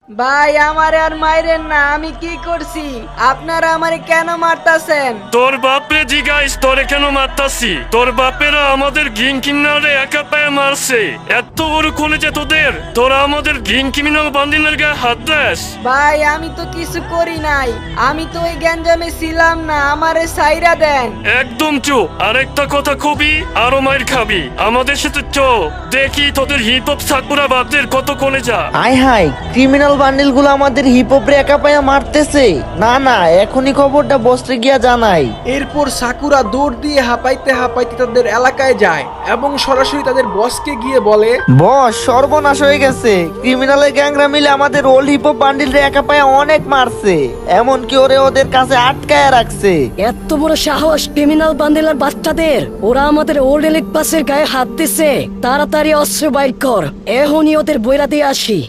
ভাই আমারে আর মাইরেন না, আমি কি করছি? আপনারা আমারে কেন মারতাছেন? তোর বাপরে জিগাইস তোরে কেন মারতাছি? তোর বাপেরা আমাদের গিং কিমিনালে একা পায়ে মারছে। এত বড় কলেজে তোদের, তোরা আমাদের গিং কিমিনাল বান্দিনের গায়ে হাত দেস? ভাই আমি তো কিছু করি নাই, আমি তো ওই গ্যাঞ্জামে ছিলাম না, আমারে সাইরা দেন। একদম চুপ। আরেকটা কথা কবি আরো মাইর খাবি। আমাদের সাথে দেখি তোদের হিপ হপ সাকুরা বাপদের কত কলেজা। হাই হাই, ক্রিমিনাল বান্ডিল গুলো আমাদের হিপ হপ রে একা পায়া মারতেছে। না না, এখনই খবরটা বসতে গিয়া জানাই। এরপর সাকুরা দৌড় দিয়ে হাঁপাইতে হাঁপাইতে তাদের এলাকায় যায় এবং সরাসরি তাদের বসকে গিয়ে বলে, বস, সর্বনাশ হয়ে গেছে। ক্রিমিনালের গ্যাংরা মিলে আমাদের ওল্ড হিপ হপ বান্ডিল রে একা পায়া অনেক মারছে, এমনকি ওরে ওদের কাছে আটকায় রাখছে। এত বড় সাহস ক্রিমিনাল বান্ডেলার বাচ্চাদের! ওরা আমাদের ওল্ড এলিট পাসের গায়ে হাত দিছে। তাড়াতাড়ি অস্ত্র বাইর কর, এখনই ওদের বইরা দিয়ে আসি।